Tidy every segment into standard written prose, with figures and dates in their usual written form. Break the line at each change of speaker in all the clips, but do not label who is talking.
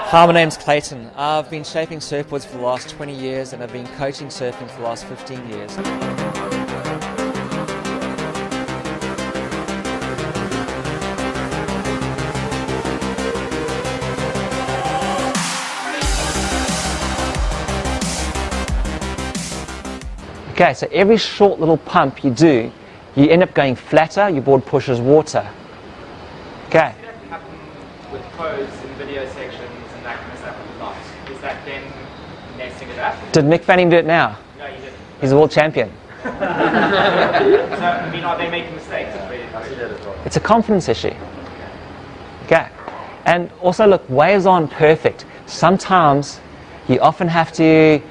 Hi, my name's Clayton. I've been shaping surfboards for the last 20 years and I've been coaching surfing for the last 15 years. Okay, so every short little pump you do, you end up going flatter, your board pushes water. Okay.
Does that happen with pros in video sections and that kind of stuff a lot? Is that them messing it up?
Did Mick Fanning do it now?
No, he didn't.
He's a world champion.
So, I mean, are they making mistakes?
It's a confidence issue. Okay. And also, look, waves aren't perfect. Sometimes you often have to,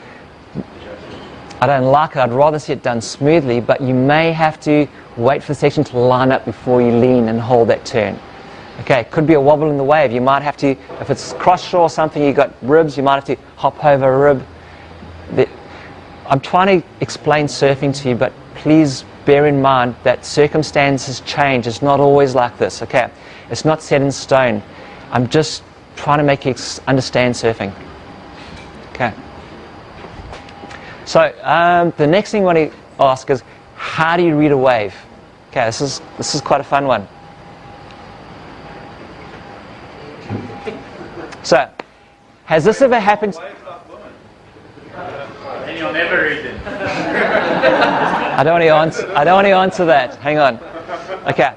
I don't like it, I'd rather see it done smoothly, but you may have to wait for the section to line up before you lean and hold that turn. Okay, it could be a wobble in the wave. You might have to, if it's cross shore or something, you've got ribs, you might have to hop over a rib. I'm trying to explain surfing to you, but please bear in mind that circumstances change. It's not always like this, okay? It's not set in stone. I'm just trying to make you understand surfing. Okay. So the next thing I want to ask is, how do you read a wave? Okay, this is quite a fun one. So, has this ever happened?
And you'll never read them.
I don't want to answer that. Hang on. Okay.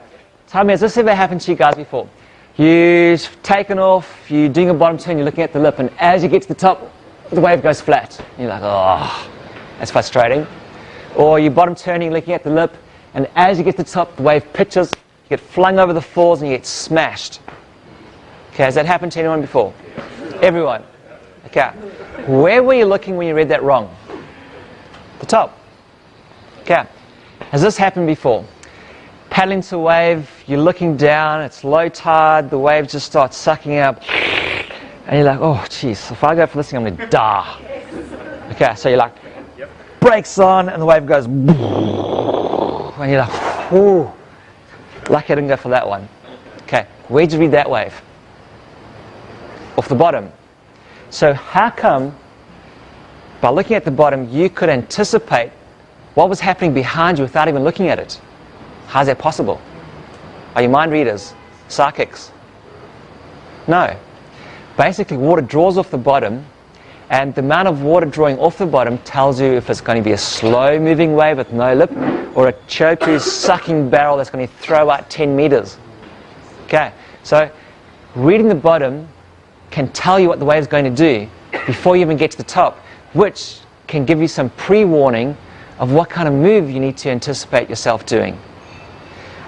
Tell me, has this ever happened to you guys before? You've taken off, you're doing a bottom turn, you're looking at the lip, and as you get to the top, the wave goes flat. You're like, oh, that's frustrating. Or you're bottom turning, looking at the lip, and as you get to the top, the wave pitches, you get flung over the falls, and you get smashed. Okay, has that happened to anyone before? Everyone. Okay. Where were you looking when you read that wrong? The top. Okay. Has this happened before? Paddling to a wave, you're looking down, it's low tide, the wave just starts sucking up, and you're like, oh, jeez, if I go for this thing, I'm going to die. Okay, so you're like, brakes on, and the wave goes, and you're like, ooh, lucky I didn't go for that one. Okay, where'd you read that wave? Off the bottom. So how come, by looking at the bottom, you could anticipate what was happening behind you without even looking at it? How's that possible? Are you mind readers? Psychics? No. Basically, water draws off the bottom, and the amount of water drawing off the bottom tells you if it's going to be a slow-moving wave with no lip, or a choku sucking barrel that's going to throw out 10 meters. Okay, so reading the bottom can tell you what the wave's going to do before you even get to the top, which can give you some pre-warning of what kind of move you need to anticipate yourself doing.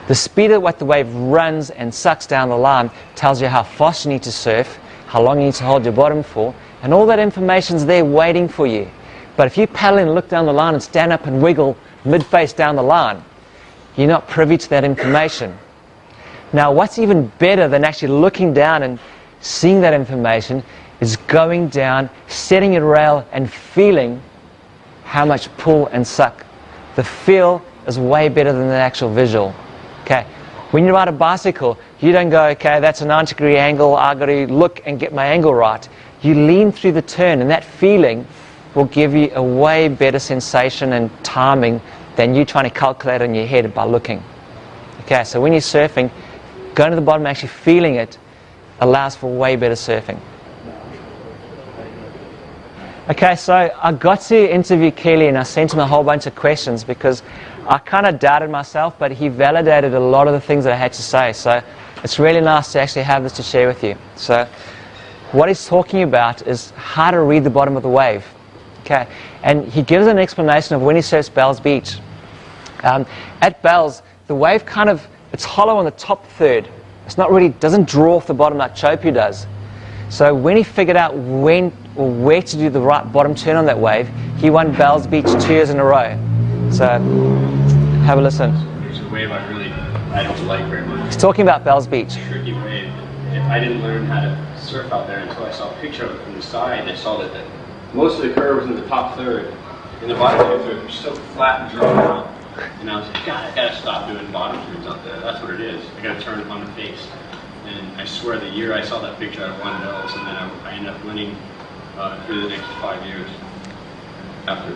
The speed at what the wave runs and sucks down the line tells you how fast you need to surf, how long you need to hold your bottom for, and all that information's there waiting for you. But if you paddle in and look down the line and stand up and wiggle mid-face down the line, you're not privy to that information. Now, what's even better than actually looking down and seeing that information is going down, setting your rail, and feeling how much pull and suck. The feel is way better than the actual visual. Okay, when you ride a bicycle, you don't go, okay, that's a 90-degree angle, I've got to look and get my angle right. You lean through the turn, and that feeling will give you a way better sensation and timing than you trying to calculate in your head by looking. Okay, so when you're surfing, going to the bottom and actually feeling it allows for way better surfing. Okay, so I got to interview Kelly and I sent him a whole bunch of questions because I kind of doubted myself, but he validated a lot of the things that I had to say. So it's really nice to actually have this to share with you. So what he's talking about is how to read the bottom of the wave. Okay, and he gives an explanation of when he surfs Bells Beach. At Bells, the wave it's hollow on the top third. It's not really, doesn't draw off the bottom like Chopu does. So when he figured out when or where to do the right bottom turn on that wave, he won Bells Beach 2 years in a row. So have a listen.
There's a wave I don't like very much.
He's talking about Bells Beach.
Tricky wave. If I didn't learn how to surf out there until I saw a picture of it from the side, I saw that most of the curve was in the top third. In the bottom third, they're so flat and drawn out. And I was like, God, I gotta stop doing bottom turns out there. That's what it is. I gotta turn it on the face. And I swear the year I saw that picture, I won Bells, and then I ended ended up winning through the next 5 years after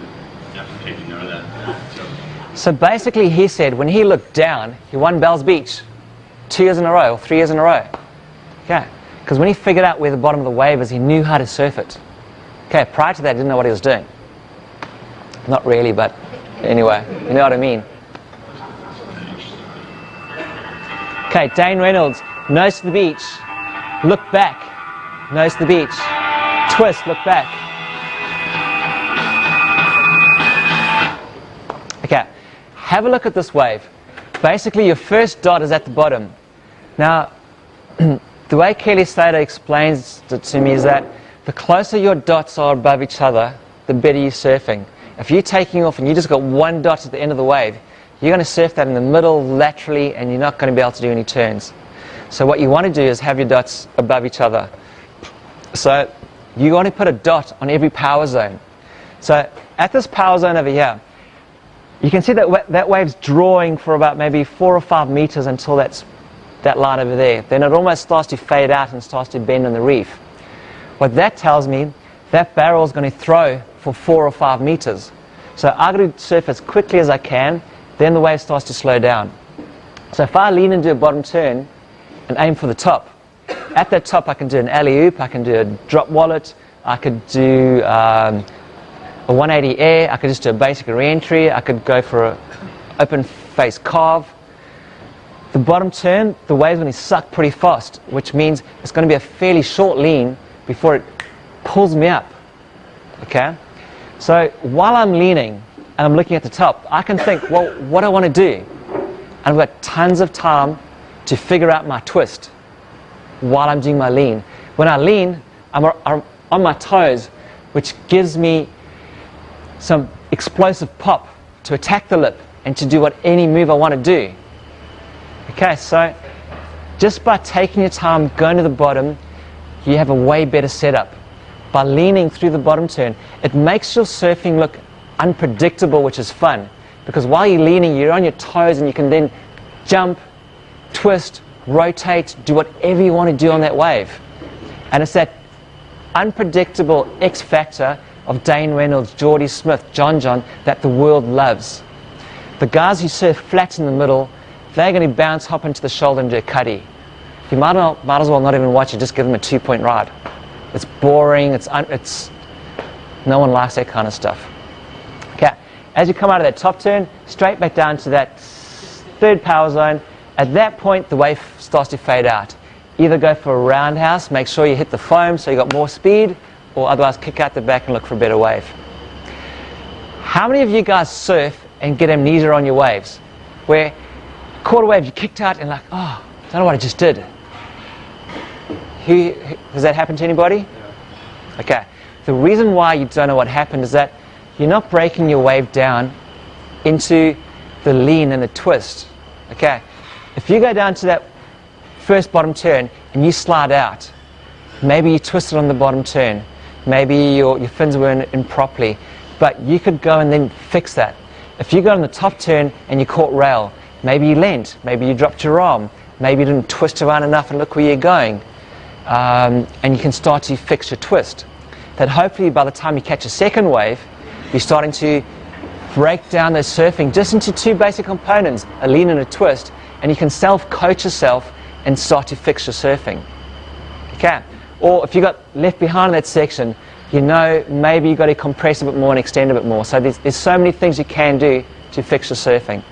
taking note of that.
So basically he said when he looked down, he won Bells Beach 2 years in a row or 3 years in a row. Okay, because when he figured out where the bottom of the wave is, he knew how to surf it. Okay, prior to that, he didn't know what he was doing. Not really, but anyway, you know what I mean. Okay, Dane Reynolds, nose to the beach, look back, nose to the beach, twist, look back. Okay, have a look at this wave. Basically, your first dot is at the bottom. Now, the way Kelly Slater explains it to me is that the closer your dots are above each other, the better you're surfing. If you're taking off and you just got one dot at the end of the wave, you're going to surf that in the middle laterally and you're not going to be able to do any turns. So what you want to do is have your dots above each other. So you want to put a dot on every power zone. So at this power zone over here, you can see that that wave's drawing for about maybe 4 or 5 meters until that line over there. Then it almost starts to fade out and starts to bend on the reef. What that tells me, that barrel is going to throw for 4 or 5 meters. So I've got to surf as quickly as I can, then the wave starts to slow down. So if I lean and do a bottom turn and aim for the top, at that top I can do an alley-oop, I can do a drop wallet, I could do a 180 air, I could just do a basic re-entry, I could go for an open face carve. The bottom turn, the wave's going to suck pretty fast, which means it's going to be a fairly short lean before it pulls me up. Okay? So while I'm leaning and I'm looking at the top, I can think, well, what do I want to do? And I've got tons of time to figure out my twist while I'm doing my lean. When I lean, I'm on my toes, which gives me some explosive pop to attack the lip and to do any move I want to do. Okay, so just by taking your time, going to the bottom, you have a way better setup. By leaning through the bottom turn, it makes your surfing look unpredictable, which is fun. Because while you're leaning, you're on your toes and you can then jump, twist, rotate, do whatever you want to do on that wave. And it's that unpredictable X factor of Dane Reynolds, Geordie Smith, John that the world loves. The guys who surf flat in the middle, they're going to bounce, hop into the shoulder and do a cutty. You might as well not even watch it, just give them a 2-point ride. It's boring, no one likes that kind of stuff. Okay, as you come out of that top turn, straight back down to that third power zone, at that point the wave starts to fade out. Either go for a roundhouse, make sure you hit the foam so you got more speed, or otherwise kick out the back and look for a better wave. How many of you guys surf and get amnesia on your waves? Where caught a wave, you kicked out and like, oh, I don't know what I just did. Has that happened to anybody? Yeah. Okay. The reason why you don't know what happened is that you're not breaking your wave down into the lean and the twist. Okay. If you go down to that first bottom turn and you slide out, maybe you twisted on the bottom turn, maybe your fins weren't in properly, but you could go and then fix that. If you go on the top turn and you caught rail, maybe you leant, maybe you dropped your arm, maybe you didn't twist around enough and look where you're going. And you can start to fix your twist. That hopefully by the time you catch a second wave, you're starting to break down the surfing just into 2 basic components, a lean and a twist, and you can self-coach yourself and start to fix your surfing. Okay? Or if you got left behind in that section, you know maybe you've got to compress a bit more and extend a bit more. So there's so many things you can do to fix your surfing.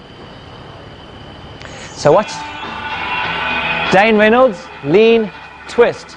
So watch Dane Reynolds, lean, twist.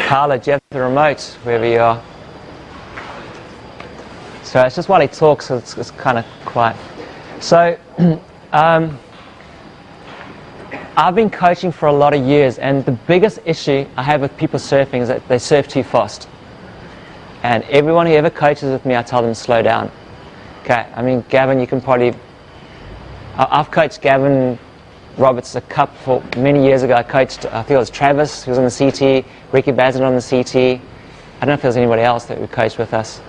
Carla, do you have the remote wherever you are? So it's just while he talks, it's kind of quiet. So I've been coaching for a lot of years, and the biggest issue I have with people surfing is that they surf too fast. And everyone who ever coaches with me, I tell them to slow down. Okay, I mean, Gavin, you can probably... I've coached Gavin Roberts a couple many years ago. I coached, I think it was Travis, who was on the CT, Ricky Bazin on the CT. I don't know if there was anybody else that would coach with us.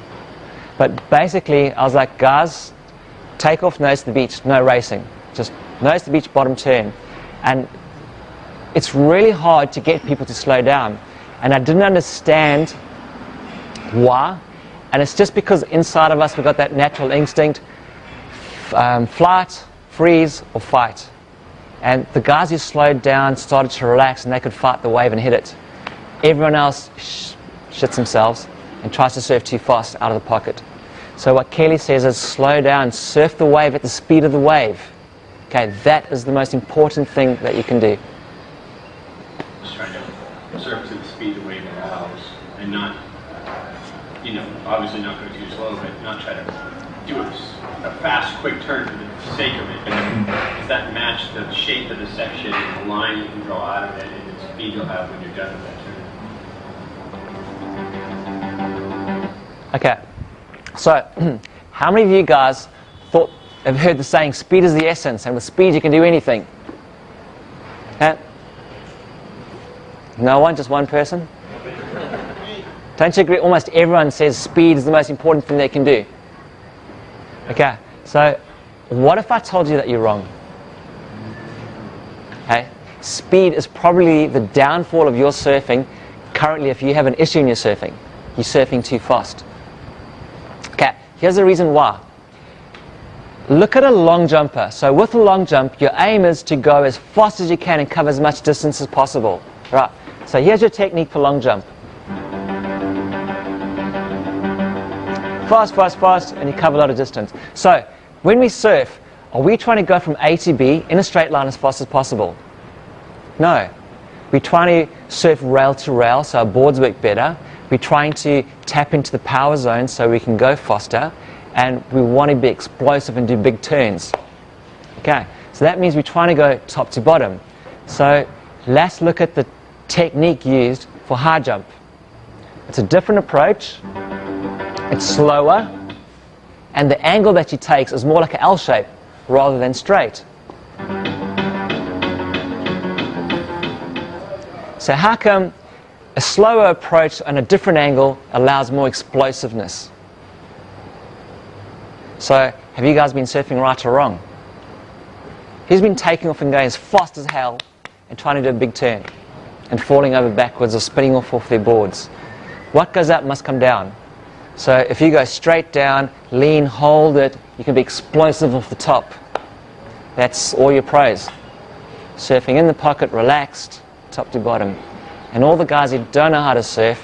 But basically, I was like, guys, take off nose to the beach, no racing. Just nose to the beach, bottom turn. And it's really hard to get people to slow down. And I didn't understand why. And it's just because inside of us we've got that natural instinct, flight, freeze, or fight. And the guys who slowed down started to relax and they could fight the wave and hit it. Everyone else shits themselves and tries to surf too fast out of the pocket. So what Kelly says is slow down, surf the wave at the speed of the wave. Okay, that is the most important thing that you can do.
Just trying to surf to the speed the wave allows, and not, obviously not go too slow, but not try to do a fast, quick turn for the sake of it. Does that match the shape of the section and the line you can draw out of it and the speed you'll have when you're done with that turn?
Okay, so how many of you guys have heard the saying, speed is the essence, and with speed you can do anything? Okay. No one, just one person? Don't you agree? Almost everyone says speed is the most important thing they can do. Okay, so what if I told you that you're wrong? Okay, speed is probably the downfall of your surfing currently if you have an issue in your surfing. You're surfing too fast. Okay, here's the reason why. Look at a long jumper. So with a long jump, your aim is to go as fast as you can and cover as much distance as possible. Right, so here's your technique for long jump. Fast, fast, fast, and you cover a lot of distance. So when we surf, are we trying to go from A to B in a straight line as fast as possible? No. We're trying to surf rail to rail so our boards work better. We're trying to tap into the power zone so we can go faster. And we want to be explosive and do big turns. Okay, so that means we're trying to go top to bottom. So let's look at the technique used for high jump. It's a different approach. It's slower, and the angle that she takes is more like an L shape rather than straight. So how come a slower approach on a different angle allows more explosiveness? So have you guys been surfing right or wrong? Who's been taking off and going as fast as hell and trying to do a big turn and falling over backwards or spinning off their boards? What goes up must come down. So if you go straight down, lean, hold it, you can be explosive off the top. That's all your pros. Surfing in the pocket, relaxed, top to bottom. And all the guys who don't know how to surf,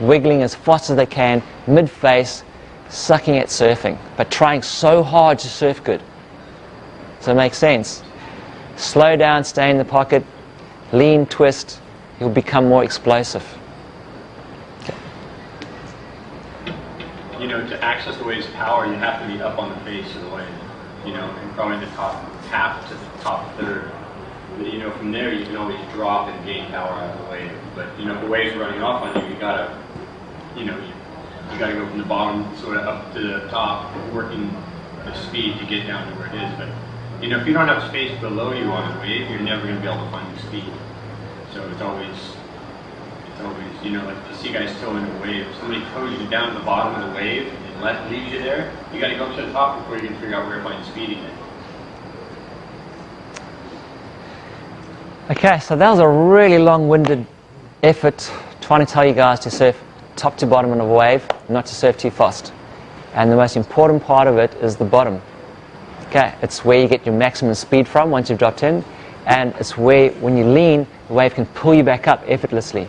wiggling as fast as they can, mid-face, sucking at surfing, but trying so hard to surf good. Does that make sense? Slow down, stay in the pocket, lean, twist, you'll become more explosive.
To access the wave's power, you have to be up on the face of the wave, and probably the top half to the top third. From there you can always drop and gain power out of the wave. But, if the wave's running off on you, you gotta go from the bottom sort of up to the top, working the speed to get down to where it is. But, if you don't have space below you on the wave, you're never gonna be able to find the speed. So it's always, like you see guys towing a wave. If somebody tows you down to the bottom of the wave and leaves you there, you got to go up to the top before you can figure out where to find speed again.
Okay, so that was a really long-winded effort trying to tell you guys to surf top to bottom on a wave, not to surf too fast. And the most important part of it is the bottom. Okay, it's where you get your maximum speed from once you've dropped in, and it's where, when you lean, the wave can pull you back up effortlessly.